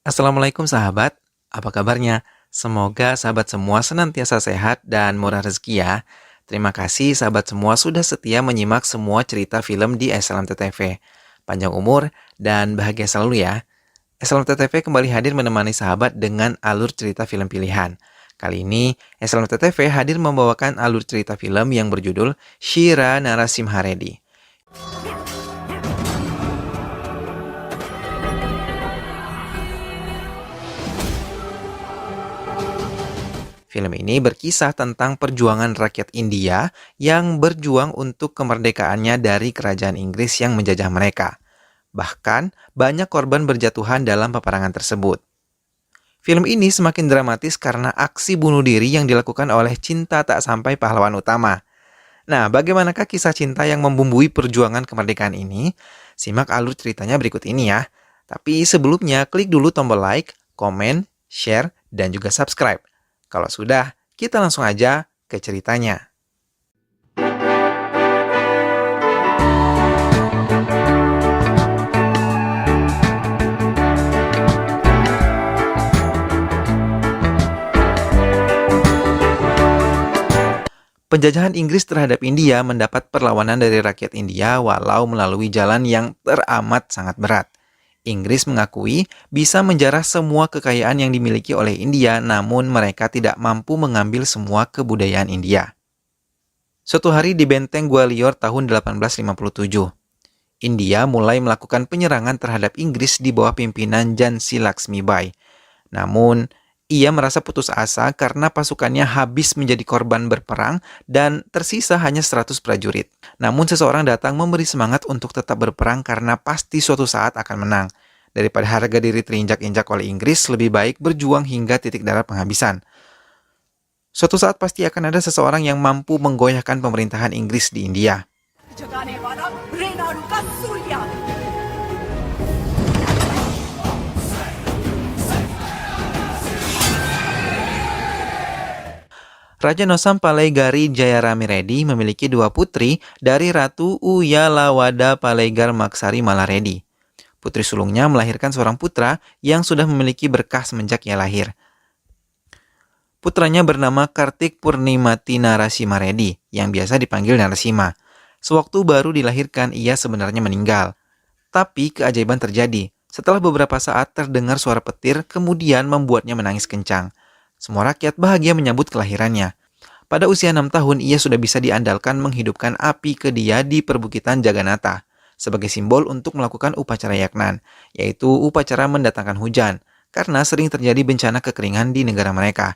Assalamualaikum sahabat, apa kabarnya? Semoga sahabat semua senantiasa sehat dan murah rezeki ya. Terima kasih sahabat semua sudah setia menyimak semua cerita film di SLMT TV. Panjang umur dan bahagia selalu ya. SLMT TV kembali hadir menemani sahabat dengan alur cerita film pilihan. Kali ini, SLMT TV hadir membawakan alur cerita film yang berjudul Shira Narasimha Reddy. Film ini berkisah tentang perjuangan rakyat India yang berjuang untuk kemerdekaannya dari kerajaan Inggris yang menjajah mereka. Bahkan, banyak korban berjatuhan dalam peperangan tersebut. Film ini semakin dramatis karena aksi bunuh diri yang dilakukan oleh cinta tak sampai pahlawan utama. Nah, bagaimanakah kisah cinta yang membumbui perjuangan kemerdekaan ini? Simak alur ceritanya berikut ini ya. Tapi sebelumnya, klik dulu tombol like, komen, share, dan juga subscribe. Kalau sudah, kita langsung aja ke ceritanya. Penjajahan Inggris terhadap India mendapat perlawanan dari rakyat India walau melalui jalan yang teramat sangat berat. Inggris mengakui bisa menjarah semua kekayaan yang dimiliki oleh India, namun mereka tidak mampu mengambil semua kebudayaan India. Suatu hari di benteng Gwalior tahun 1857, India mulai melakukan penyerangan terhadap Inggris di bawah pimpinan Jhansi Laxmi Bai. Namun, ia merasa putus asa karena pasukannya habis menjadi korban berperang dan tersisa hanya 100 prajurit. Namun seseorang datang memberi semangat untuk tetap berperang karena pasti suatu saat akan menang. Daripada harga diri terinjak-injak oleh Inggris, lebih baik berjuang hingga titik darah penghabisan. Suatu saat pasti akan ada seseorang yang mampu menggoyahkan pemerintahan Inggris di India. Raja Nosam Palaigari Jayarami Reddy memiliki dua putri dari Ratu Uyalawada Palaigar Maksari Malareddy. Putri sulungnya melahirkan seorang putra yang sudah memiliki berkah semenjak ia lahir. Putranya bernama Kartik Purnimati Narasimha Reddy, yang biasa dipanggil Narasimha. Sewaktu baru dilahirkan, ia sebenarnya meninggal. Tapi keajaiban terjadi. Setelah beberapa saat terdengar suara petir, kemudian membuatnya menangis kencang. Semua rakyat bahagia menyambut kelahirannya. Pada usia 6 tahun, ia sudah bisa diandalkan menghidupkan api kedia di perbukitan Jagannatha sebagai simbol untuk melakukan upacara yaknan, yaitu upacara mendatangkan hujan, karena sering terjadi bencana kekeringan di negara mereka.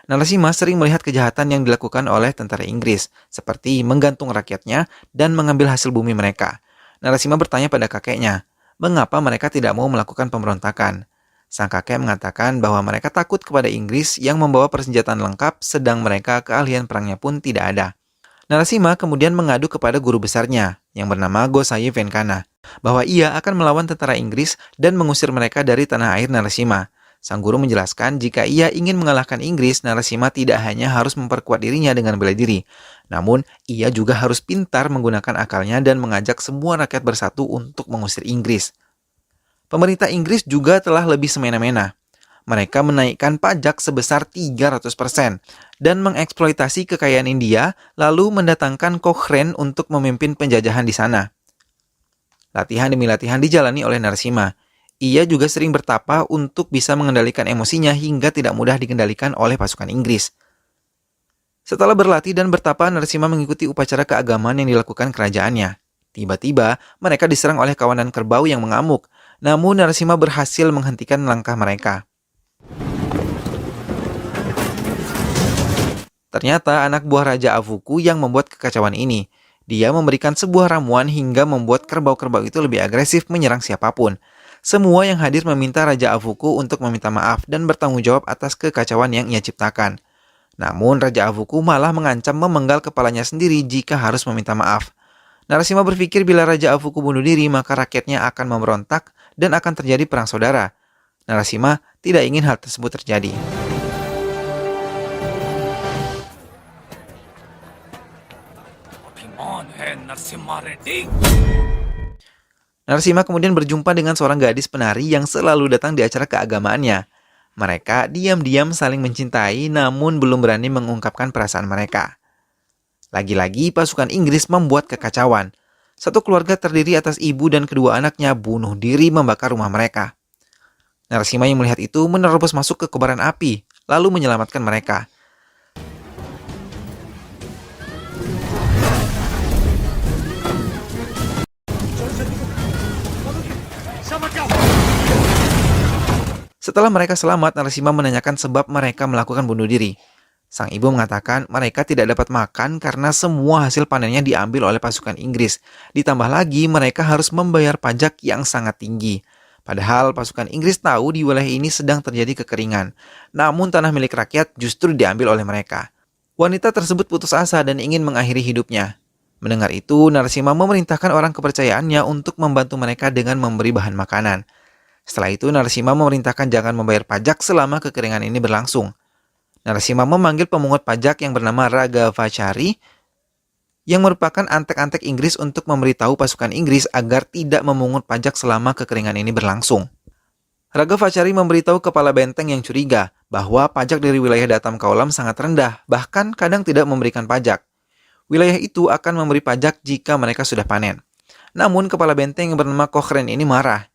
Narasimha sering melihat kejahatan yang dilakukan oleh tentara Inggris, seperti menggantung rakyatnya dan mengambil hasil bumi mereka. Narasimha bertanya pada kakeknya, mengapa mereka tidak mau melakukan pemberontakan? Sang kakek mengatakan bahwa mereka takut kepada Inggris yang membawa persenjataan lengkap, sedang mereka keahlian perangnya pun tidak ada. Narasimha kemudian mengadu kepada guru besarnya, yang bernama Gosayi Venkana, bahwa ia akan melawan tentara Inggris dan mengusir mereka dari tanah air Narasimha. Sang guru menjelaskan jika ia ingin mengalahkan Inggris, Narasimha tidak hanya harus memperkuat dirinya dengan bela diri, namun ia juga harus pintar menggunakan akalnya dan mengajak semua rakyat bersatu untuk mengusir Inggris. Pemerintah Inggris juga telah lebih semena-mena. Mereka menaikkan pajak sebesar 300% dan mengeksploitasi kekayaan India, lalu mendatangkan Cochrane untuk memimpin penjajahan di sana. Latihan demi latihan dijalani oleh Narasimha. Ia juga sering bertapa untuk bisa mengendalikan emosinya hingga tidak mudah dikendalikan oleh pasukan Inggris. Setelah berlatih dan bertapa, Narasimha mengikuti upacara keagamaan yang dilakukan kerajaannya. Tiba-tiba, mereka diserang oleh kawanan kerbau yang mengamuk. Namun Narasimha berhasil menghentikan langkah mereka. Ternyata anak buah Raja Avuku yang membuat kekacauan ini. Dia memberikan sebuah ramuan hingga membuat kerbau-kerbau itu lebih agresif menyerang siapapun. Semua yang hadir meminta Raja Avuku untuk meminta maaf dan bertanggung jawab atas kekacauan yang ia ciptakan. Namun Raja Avuku malah mengancam memenggal kepalanya sendiri jika harus meminta maaf. Narasimha berpikir bila Raja Avuku bunuh diri, maka rakyatnya akan memberontak dan akan terjadi perang saudara. Narasimha tidak ingin hal tersebut terjadi. Narasimha kemudian berjumpa dengan seorang gadis penari yang selalu datang di acara keagamaannya. Mereka diam-diam saling mencintai namun belum berani mengungkapkan perasaan mereka. Lagi-lagi pasukan Inggris membuat kekacauan. Satu keluarga terdiri atas ibu dan kedua anaknya bunuh diri membakar rumah mereka. Narasimha yang melihat itu menerobos masuk ke kobaran api, lalu menyelamatkan mereka. Setelah mereka selamat, Narasimha menanyakan sebab mereka melakukan bunuh diri. Sang ibu mengatakan mereka tidak dapat makan karena semua hasil panennya diambil oleh pasukan Inggris. Ditambah lagi mereka harus membayar pajak yang sangat tinggi. Padahal pasukan Inggris tahu di wilayah ini sedang terjadi kekeringan. Namun tanah milik rakyat justru diambil oleh mereka. Wanita tersebut putus asa dan ingin mengakhiri hidupnya. Mendengar itu, Narasimha memerintahkan orang kepercayaannya untuk membantu mereka dengan memberi bahan makanan. Setelah itu, Narasimha memerintahkan jangan membayar pajak selama kekeringan ini berlangsung. Narasimha memanggil pemungut pajak yang bernama Raghavachari yang merupakan antek-antek Inggris untuk memberitahu pasukan Inggris agar tidak memungut pajak selama kekeringan ini berlangsung. Raghavachari memberitahu kepala benteng yang curiga bahwa pajak dari wilayah Datam Kaulam sangat rendah, bahkan kadang tidak memberikan pajak. Wilayah itu akan memberi pajak jika mereka sudah panen. Namun kepala benteng yang bernama Cochrane ini marah.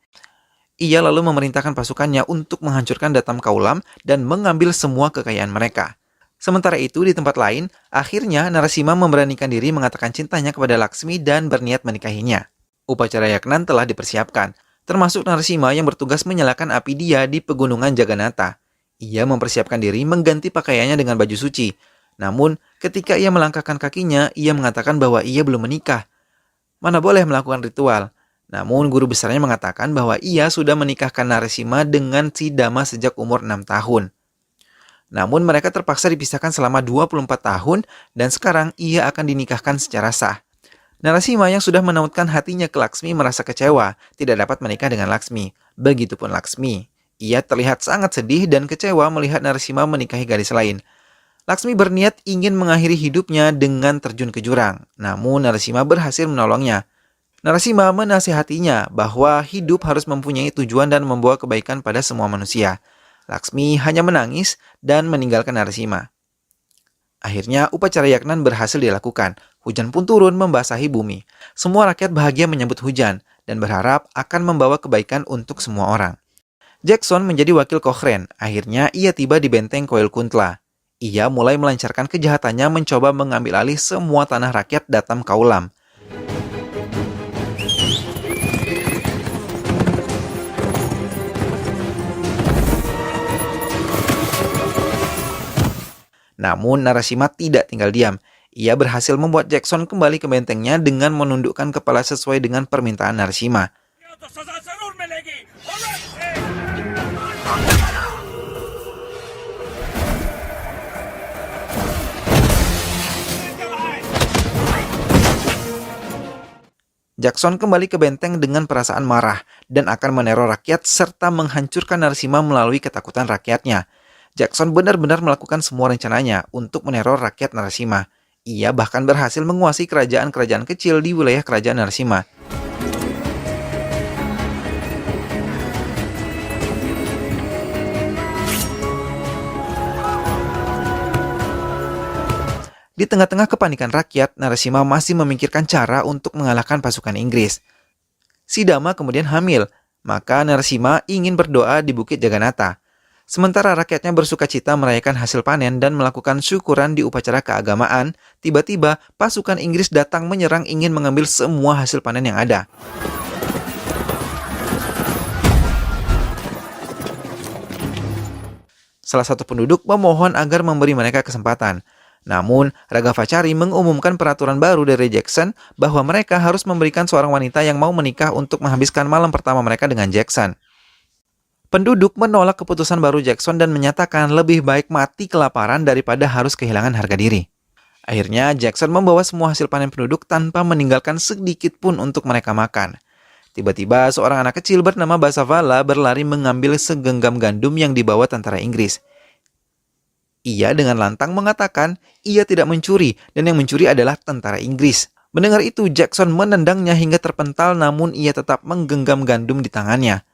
Ia lalu memerintahkan pasukannya untuk menghancurkan Datam Kaulam dan mengambil semua kekayaan mereka. Sementara itu, di tempat lain, akhirnya Narasimha memberanikan diri mengatakan cintanya kepada Laksmi dan berniat menikahinya. Upacara yaknan telah dipersiapkan, termasuk Narasimha yang bertugas menyalakan api dia di pegunungan Jagannatha. Ia mempersiapkan diri mengganti pakaiannya dengan baju suci. Namun, ketika ia melangkahkan kakinya, ia mengatakan bahwa ia belum menikah. Mana boleh melakukan ritual. Namun guru besarnya mengatakan bahwa ia sudah menikahkan Narasimha dengan si Dama sejak umur 6 tahun. Namun mereka terpaksa dipisahkan selama 24 tahun dan sekarang ia akan dinikahkan secara sah. Narasimha yang sudah menautkan hatinya ke Laksmi merasa kecewa, tidak dapat menikah dengan Laksmi. Begitupun Laksmi. Ia terlihat sangat sedih dan kecewa melihat Narasimha menikahi gadis lain. Laksmi berniat ingin mengakhiri hidupnya dengan terjun ke jurang, namun Narasimha berhasil menolongnya. Narasimha menasihatinya bahwa hidup harus mempunyai tujuan dan membawa kebaikan pada semua manusia. Laksmi hanya menangis dan meninggalkan Narasimha. Akhirnya upacara yaknan berhasil dilakukan. Hujan pun turun membasahi bumi. Semua rakyat bahagia menyambut hujan dan berharap akan membawa kebaikan untuk semua orang. Jackson menjadi wakil Cochrane. Akhirnya ia tiba di benteng Coilcuntla. Ia mulai melancarkan kejahatannya mencoba mengambil alih semua tanah rakyat Datam Kaulam. Namun Narasimha tidak tinggal diam. Ia berhasil membuat Jackson kembali ke bentengnya dengan menundukkan kepala sesuai dengan permintaan Narasimha. Jackson kembali ke benteng dengan perasaan marah dan akan meneror rakyat serta menghancurkan Narasimha melalui ketakutan rakyatnya. Jackson benar-benar melakukan semua rencananya untuk meneror rakyat Narasimha. Ia bahkan berhasil menguasai kerajaan-kerajaan kecil di wilayah kerajaan Narasimha. Di tengah-tengah kepanikan rakyat, Narasimha masih memikirkan cara untuk mengalahkan pasukan Inggris. Si Dama kemudian hamil, maka Narasimha ingin berdoa di Bukit Jagannatha. Sementara rakyatnya bersuka cita merayakan hasil panen dan melakukan syukuran di upacara keagamaan, tiba-tiba pasukan Inggris datang menyerang ingin mengambil semua hasil panen yang ada. Salah satu penduduk memohon agar memberi mereka kesempatan. Namun, Raghavachari mengumumkan peraturan baru dari Jackson bahwa mereka harus memberikan seorang wanita yang mau menikah untuk menghabiskan malam pertama mereka dengan Jackson. Penduduk menolak keputusan baru Jackson dan menyatakan lebih baik mati kelaparan daripada harus kehilangan harga diri. Akhirnya, Jackson membawa semua hasil panen penduduk tanpa meninggalkan sedikit pun untuk mereka makan. Tiba-tiba, seorang anak kecil bernama Basavala berlari mengambil segenggam gandum yang dibawa tentara Inggris. Ia dengan lantang mengatakan ia tidak mencuri dan yang mencuri adalah tentara Inggris. Mendengar itu, Jackson menendangnya hingga terpental, namun ia tetap menggenggam gandum di tangannya.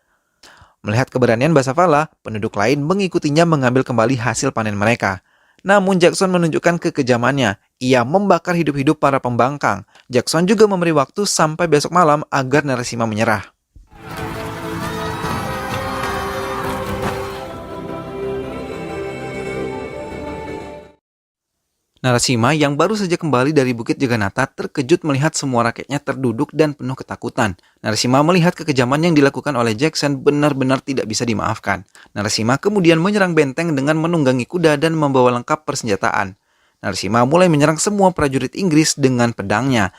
Melihat keberanian Basafala, penduduk lain mengikutinya mengambil kembali hasil panen mereka. Namun Jackson menunjukkan kekejamannya. Ia membakar hidup-hidup para pembangkang. Jackson juga memberi waktu sampai besok malam agar Narasimha menyerah. Narasimha yang baru saja kembali dari Bukit Jagannatha terkejut melihat semua rakyatnya terduduk dan penuh ketakutan. Narasimha melihat kekejaman yang dilakukan oleh Jackson benar-benar tidak bisa dimaafkan. Narasimha kemudian menyerang benteng dengan menunggangi kuda dan membawa lengkap persenjataan. Narasimha mulai menyerang semua prajurit Inggris dengan pedangnya.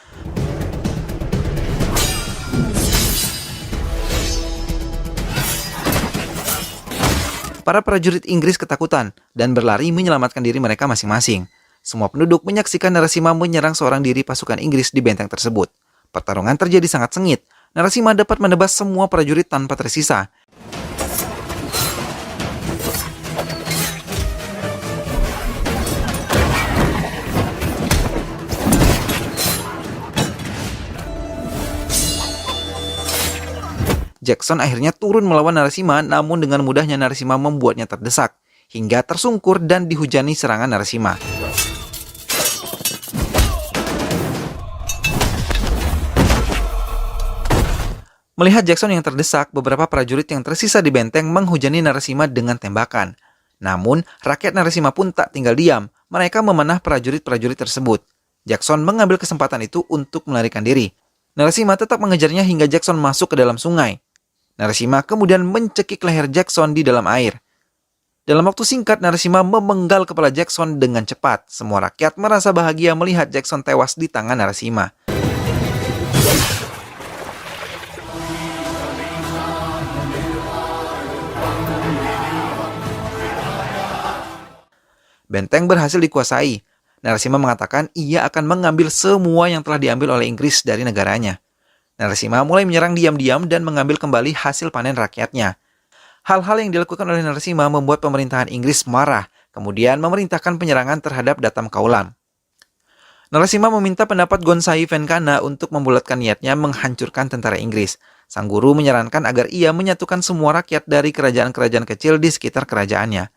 Para prajurit Inggris ketakutan dan berlari menyelamatkan diri mereka masing-masing. Semua penduduk menyaksikan Narasimha menyerang seorang diri pasukan Inggris di benteng tersebut. Pertarungan terjadi sangat sengit. Narasimha dapat menebas semua prajurit tanpa tersisa. Jackson akhirnya turun melawan Narasimha, namun dengan mudahnya Narasimha membuatnya terdesak, hingga tersungkur dan dihujani serangan Narasimha. Melihat Jackson yang terdesak, beberapa prajurit yang tersisa di benteng menghujani Narasimha dengan tembakan. Namun, rakyat Narasimha pun tak tinggal diam. Mereka memanah prajurit-prajurit tersebut. Jackson mengambil kesempatan itu untuk melarikan diri. Narasimha tetap mengejarnya hingga Jackson masuk ke dalam sungai. Narasimha kemudian mencekik leher Jackson di dalam air. Dalam waktu singkat, Narasimha memenggal kepala Jackson dengan cepat. Semua rakyat merasa bahagia melihat Jackson tewas di tangan Narasimha. Benteng berhasil dikuasai. Narasimha mengatakan ia akan mengambil semua yang telah diambil oleh Inggris dari negaranya. Narasimha mulai menyerang diam-diam dan mengambil kembali hasil panen rakyatnya. Hal-hal yang dilakukan oleh Narasimha membuat pemerintahan Inggris marah, kemudian memerintahkan penyerangan terhadap Datam Kaulam. Narasimha meminta pendapat Gonsai Venkana untuk membulatkan niatnya menghancurkan tentara Inggris. Sang guru menyarankan agar ia menyatukan semua rakyat dari kerajaan-kerajaan kecil di sekitar kerajaannya.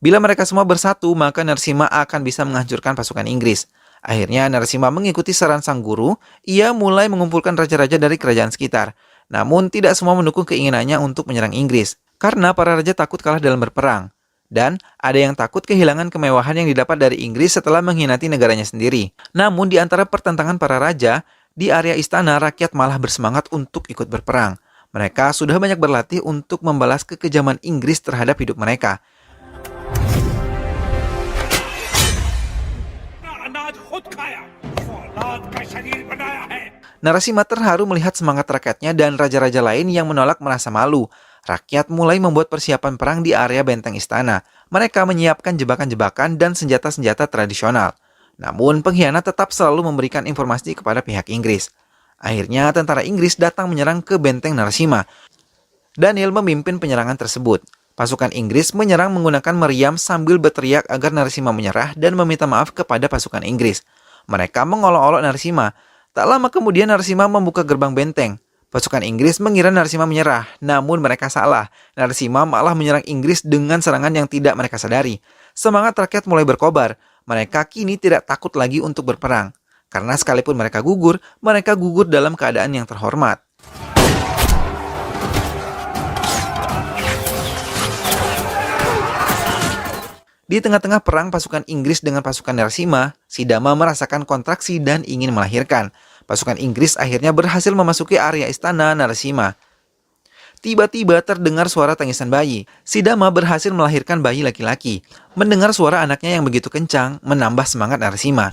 Bila mereka semua bersatu, maka Narasimha akan bisa menghancurkan pasukan Inggris. Akhirnya Narasimha mengikuti saran sang guru, ia mulai mengumpulkan raja-raja dari kerajaan sekitar. Namun tidak semua mendukung keinginannya untuk menyerang Inggris, karena para raja takut kalah dalam berperang. Dan ada yang takut kehilangan kemewahan yang didapat dari Inggris setelah mengkhianati negaranya sendiri. Namun di antara pertentangan para raja, di area istana rakyat malah bersemangat untuk ikut berperang. Mereka sudah banyak berlatih untuk membalas kekejaman Inggris terhadap hidup mereka. Narasimha terharu melihat semangat rakyatnya dan raja-raja lain yang menolak merasa malu. Rakyat mulai membuat persiapan perang di area benteng istana. Mereka menyiapkan jebakan-jebakan dan senjata-senjata tradisional. Namun pengkhianat tetap selalu memberikan informasi kepada pihak Inggris. Akhirnya tentara Inggris datang menyerang ke benteng Narasimha. Daniel memimpin penyerangan tersebut. Pasukan Inggris menyerang menggunakan meriam sambil berteriak agar Narasimha menyerah dan meminta maaf kepada pasukan Inggris. Mereka mengolok-olok Narasimha. Tak lama kemudian Narasimha membuka gerbang benteng. Pasukan Inggris mengira Narasimha menyerah, namun mereka salah. Narasimha malah menyerang Inggris dengan serangan yang tidak mereka sadari. Semangat rakyat mulai berkobar. Mereka kini tidak takut lagi untuk berperang. Karena sekalipun mereka gugur dalam keadaan yang terhormat. Di tengah-tengah perang pasukan Inggris dengan pasukan Narasimha, Sidama merasakan kontraksi dan ingin melahirkan. Pasukan Inggris akhirnya berhasil memasuki area istana Narasimha. Tiba-tiba terdengar suara tangisan bayi. Sidama berhasil melahirkan bayi laki-laki. Mendengar suara anaknya yang begitu kencang, menambah semangat Narasimha.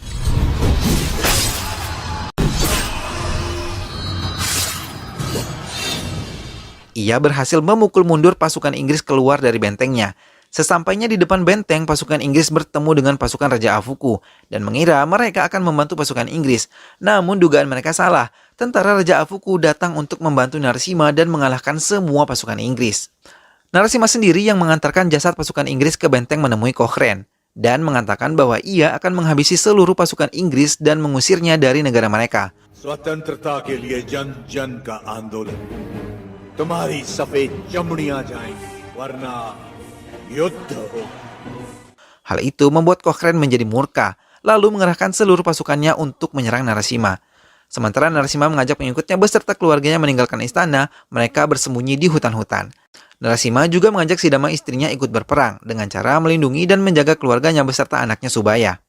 Ia berhasil memukul mundur pasukan Inggris keluar dari bentengnya. Sesampainya di depan benteng, pasukan Inggris bertemu dengan pasukan Raja Afuku dan mengira mereka akan membantu pasukan Inggris. Namun dugaan mereka salah. Tentara Raja Afuku datang untuk membantu Narasimha dan mengalahkan semua pasukan Inggris. Narasimha sendiri yang mengantarkan jasad pasukan Inggris ke benteng menemui Cochrane. dan mengatakan bahwa ia akan menghabisi seluruh pasukan Inggris dan mengusirnya dari negara mereka. स्वतंत्रता के लिए जन जन का आंदोलन तुम्हारी सफेद चमड़ियां जाएंगी वरना युद्ध हो. Hal itu membuat Cochrane menjadi murka, lalu mengerahkan seluruh pasukannya untuk menyerang Narasimha. Sementara Narasimha mengajak pengikutnya beserta keluarganya meninggalkan istana, mereka bersembunyi di hutan-hutan. Narasimha juga mengajak Sidama istrinya ikut berperang dengan cara melindungi dan menjaga keluarganya beserta anaknya Subaya.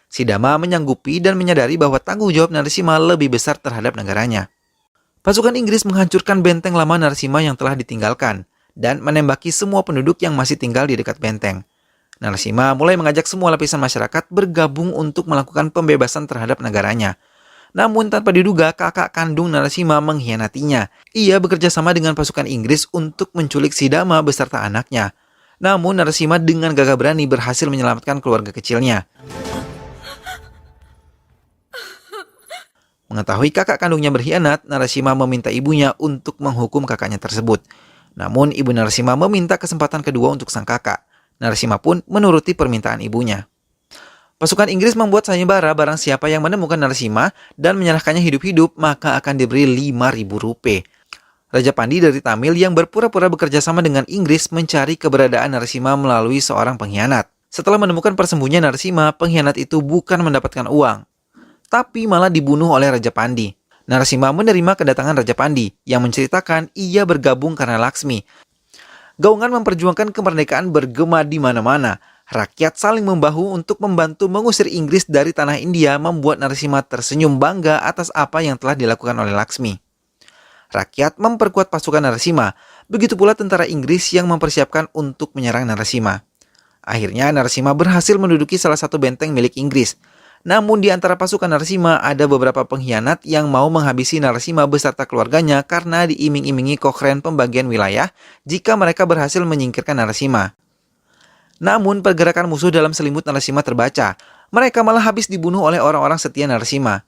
Sidama menyanggupi dan menyadari bahwa tanggung jawab Narasimha lebih besar terhadap negaranya. Pasukan Inggris menghancurkan benteng lama Narasimha yang telah ditinggalkan dan menembaki semua penduduk yang masih tinggal di dekat benteng. Narasimha mulai mengajak semua lapisan masyarakat bergabung untuk melakukan pembebasan terhadap negaranya. Namun tanpa diduga, kakak kandung Narasimha mengkhianatinya. Ia bekerja sama dengan pasukan Inggris untuk menculik Sidama beserta anaknya. Namun Narasimha dengan gagah berani berhasil menyelamatkan keluarga kecilnya. Mengetahui kakak kandungnya berkhianat, Narasimha meminta ibunya untuk menghukum kakaknya tersebut. Namun ibu Narasimha meminta kesempatan kedua untuk sang kakak. Narasimha pun menuruti permintaan ibunya. Pasukan Inggris membuat sayembara barang siapa yang menemukan Narasimha dan menyerahkannya hidup-hidup maka akan diberi 5.000 rupiah. Raja Pandi dari Tamil yang berpura-pura bekerja sama dengan Inggris mencari keberadaan Narasimha melalui seorang pengkhianat. Setelah menemukan persembunyian Narasimha, pengkhianat itu bukan mendapatkan uang, tapi malah dibunuh oleh Raja Pandi. Narasimha menerima kedatangan Raja Pandi yang menceritakan ia bergabung karena Laksmi. Gaungan memperjuangkan kemerdekaan bergema di mana-mana. Rakyat saling membahu untuk membantu mengusir Inggris dari tanah India membuat Narasimha tersenyum bangga atas apa yang telah dilakukan oleh Laksmi. Rakyat memperkuat pasukan Narasimha, begitu pula tentara Inggris yang mempersiapkan untuk menyerang Narasimha. Akhirnya Narasimha berhasil menduduki salah satu benteng milik Inggris. Namun di antara pasukan Narasimha ada beberapa pengkhianat yang mau menghabisi Narasimha beserta keluarganya karena diiming-imingi Cochrane pembagian wilayah jika mereka berhasil menyingkirkan Narasimha. Namun pergerakan musuh dalam selimut Narasimha terbaca. Mereka malah habis dibunuh oleh orang-orang setia Narasimha.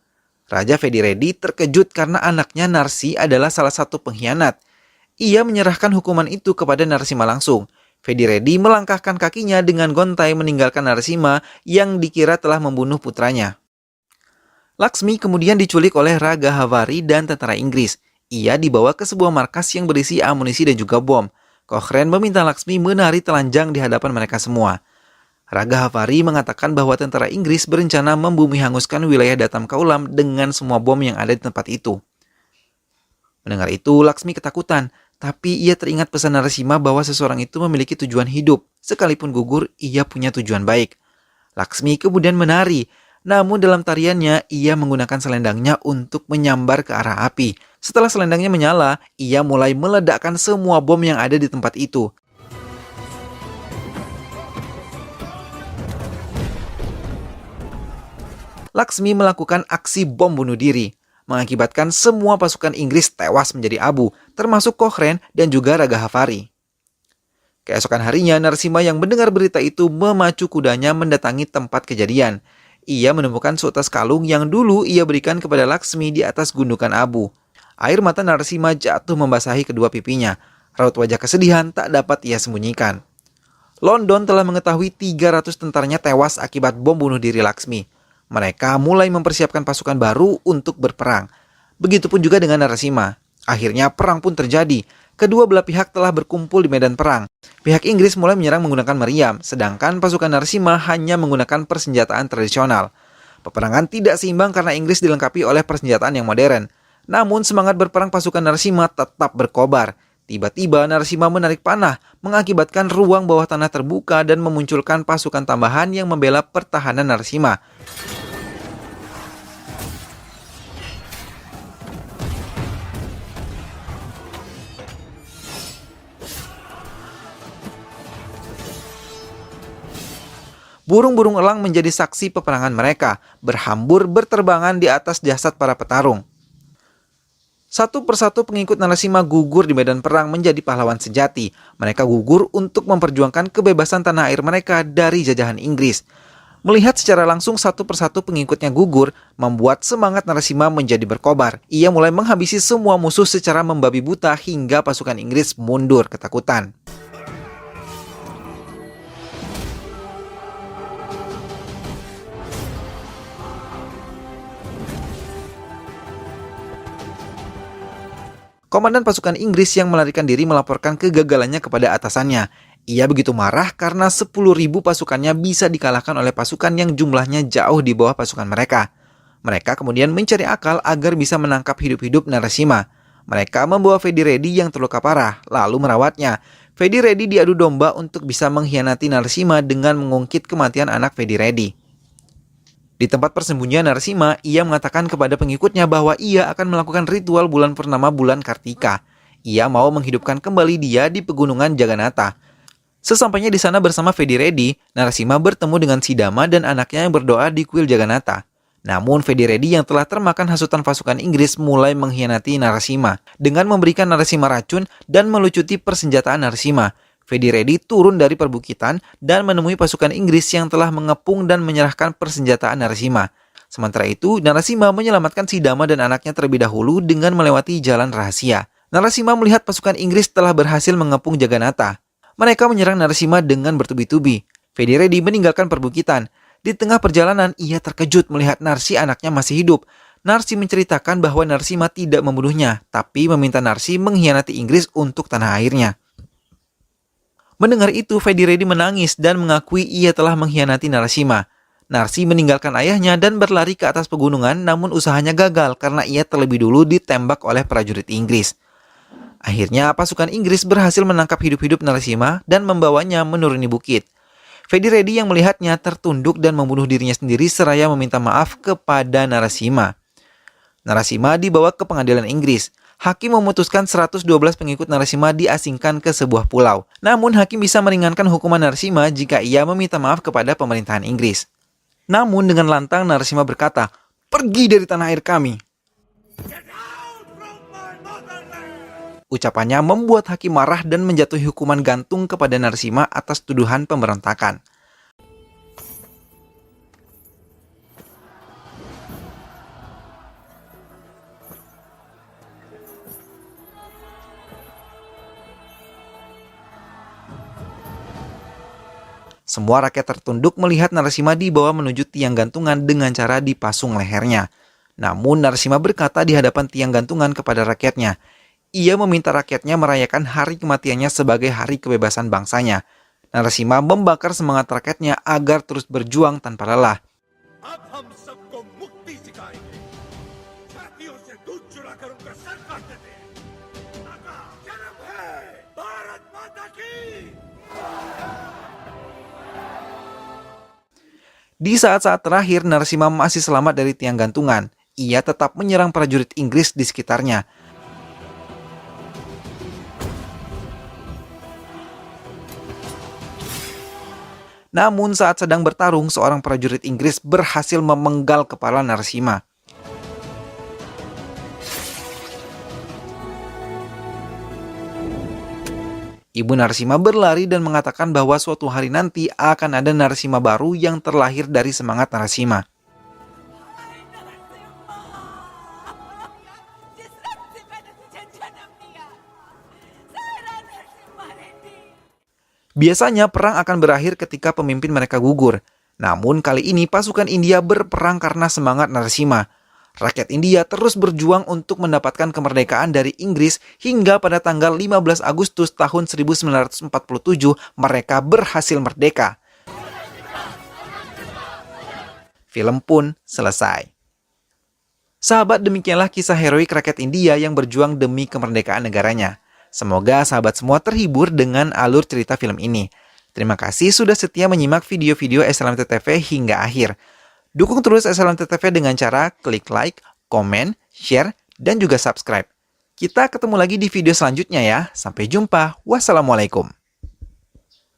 Raja Vedi Reddy terkejut karena anaknya Narsi adalah salah satu pengkhianat. Ia menyerahkan hukuman itu kepada Narasimha langsung. Vedi Reddy melangkahkan kakinya dengan gontai meninggalkan Narasimha yang dikira telah membunuh putranya. Laksmi kemudian diculik oleh Raga Havari dan tentara Inggris. Ia dibawa ke sebuah markas yang berisi amunisi dan juga bom. Cochrane meminta Laksmi menari telanjang di hadapan mereka semua. Raga Havari mengatakan bahwa tentara Inggris berencana membumi hanguskan wilayah Datam Kaulam dengan semua bom yang ada di tempat itu. Mendengar itu, Laksmi ketakutan, tapi ia teringat pesan Narasimha bahwa seseorang itu memiliki tujuan hidup. Sekalipun gugur, ia punya tujuan baik. Laksmi kemudian menari, namun dalam tariannya ia menggunakan selendangnya untuk menyambar ke arah api. Setelah selendangnya menyala, ia mulai meledakkan semua bom yang ada di tempat itu. Laksmi melakukan aksi bom bunuh diri, mengakibatkan semua pasukan Inggris tewas menjadi abu, termasuk Cochrane dan juga Raga Havari. Keesokan harinya, Narasimha yang mendengar berita itu memacu kudanya mendatangi tempat kejadian. Ia menemukan seutas kalung yang dulu ia berikan kepada Laksmi di atas gundukan abu. Air mata Narasimha jatuh membasahi kedua pipinya. Raut wajah kesedihan tak dapat ia sembunyikan. London telah mengetahui 300 tentaranya tewas akibat bom bunuh diri Laksmi. Mereka mulai mempersiapkan pasukan baru untuk berperang. Begitupun juga dengan Narasimha. Akhirnya perang pun terjadi. Kedua belah pihak telah berkumpul di medan perang. Pihak Inggris mulai menyerang menggunakan meriam, sedangkan pasukan Narasimha hanya menggunakan persenjataan tradisional. Peperangan tidak seimbang karena Inggris dilengkapi oleh persenjataan yang modern. Namun semangat berperang pasukan Narasimha tetap berkobar. Tiba-tiba Narasimha menarik panah, mengakibatkan ruang bawah tanah terbuka dan memunculkan pasukan tambahan yang membela pertahanan Narasimha. Burung-burung elang menjadi saksi peperangan mereka, berhambur berterbangan di atas jasad para petarung. Satu persatu pengikut Narasimha gugur di medan perang menjadi pahlawan sejati. Mereka gugur untuk memperjuangkan kebebasan tanah air mereka dari jajahan Inggris. Melihat secara langsung satu persatu pengikutnya gugur, membuat semangat Narasimha menjadi berkobar. Ia mulai menghabisi semua musuh secara membabi buta hingga pasukan Inggris mundur ketakutan. Komandan pasukan Inggris yang melarikan diri melaporkan kegagalannya kepada atasannya. Ia begitu marah karena 10.000 pasukannya bisa dikalahkan oleh pasukan yang jumlahnya jauh di bawah pasukan mereka. Mereka kemudian mencari akal agar bisa menangkap hidup-hidup Narasimha. Mereka membawa Vedi Reddy yang terluka parah, lalu merawatnya. Vedi Reddy diadu domba untuk bisa mengkhianati Narasimha dengan mengungkit kematian anak Vedi Reddy. Di tempat persembunyian Narasimha, ia mengatakan kepada pengikutnya bahwa ia akan melakukan ritual bulan purnama bulan Kartika. Ia mau menghidupkan kembali dia di pegunungan Jagannatha. Sesampainya di sana bersama Vedi Reddy, Narasimha bertemu dengan Sidama dan anaknya yang berdoa di kuil Jagannatha. Namun Vedi Reddy yang telah termakan hasutan pasukan Inggris mulai mengkhianati Narasimha dengan memberikan Narasimha racun dan melucuti persenjataan Narasimha. Vedi Reddy turun dari perbukitan dan menemui pasukan Inggris yang telah mengepung dan menyerahkan persenjataan Narasimha. Sementara itu, Narasimha menyelamatkan Sidama dan anaknya terlebih dahulu dengan melewati jalan rahasia. Narasimha melihat pasukan Inggris telah berhasil mengepung Jagannatha. Mereka menyerang Narasimha dengan bertubi-tubi. Vedi Reddy meninggalkan perbukitan. Di tengah perjalanan, ia terkejut melihat Narsi anaknya masih hidup. Narsi menceritakan bahwa Narasimha tidak membunuhnya, tapi meminta Narsi mengkhianati Inggris untuk tanah airnya. Mendengar itu, Vedi Reddy menangis dan mengakui ia telah mengkhianati Narasimha. Narsi meninggalkan ayahnya dan berlari ke atas pegunungan, namun usahanya gagal karena ia terlebih dulu ditembak oleh prajurit Inggris. Akhirnya, pasukan Inggris berhasil menangkap hidup-hidup Narasimha dan membawanya menuruni bukit. Vedi Reddy yang melihatnya tertunduk dan membunuh dirinya sendiri seraya meminta maaf kepada Narasimha. Narasimha dibawa ke pengadilan Inggris. Hakim memutuskan 112 pengikut Narasimha diasingkan ke sebuah pulau. Namun hakim bisa meringankan hukuman Narasimha jika ia meminta maaf kepada pemerintahan Inggris. Namun dengan lantang Narasimha berkata, "Pergi dari tanah air kami." Ucapannya membuat hakim marah dan menjatuhi hukuman gantung kepada Narasimha atas tuduhan pemberontakan. Semua rakyat tertunduk melihat Narasimha dibawa menuju tiang gantungan dengan cara dipasung lehernya. Namun Narasimha berkata di hadapan tiang gantungan kepada rakyatnya. Ia meminta rakyatnya merayakan hari kematiannya sebagai hari kebebasan bangsanya. Narasimha membakar semangat rakyatnya agar terus berjuang tanpa lelah. Di saat-saat terakhir, Narasimha masih selamat dari tiang gantungan. Ia tetap menyerang prajurit Inggris di sekitarnya. Namun saat sedang bertarung, seorang prajurit Inggris berhasil memenggal kepala Narasimha. Ibu Narasimha berlari dan mengatakan bahwa suatu hari nanti akan ada Narasimha baru yang terlahir dari semangat Narasimha. Biasanya perang akan berakhir ketika pemimpin mereka gugur. Namun kali ini pasukan India berperang karena semangat Narasimha. Rakyat India terus berjuang untuk mendapatkan kemerdekaan dari Inggris hingga pada tanggal 15 Agustus tahun 1947 mereka berhasil merdeka. Film pun selesai. Sahabat, demikianlah kisah heroik rakyat India yang berjuang demi kemerdekaan negaranya. Semoga sahabat semua terhibur dengan alur cerita film ini. Terima kasih sudah setia menyimak video-video SLMT TV hingga akhir. Dukung terus SLMT TV dengan cara klik like, komen, share, dan juga subscribe. Kita ketemu lagi di video selanjutnya ya. Sampai jumpa. Wassalamualaikum.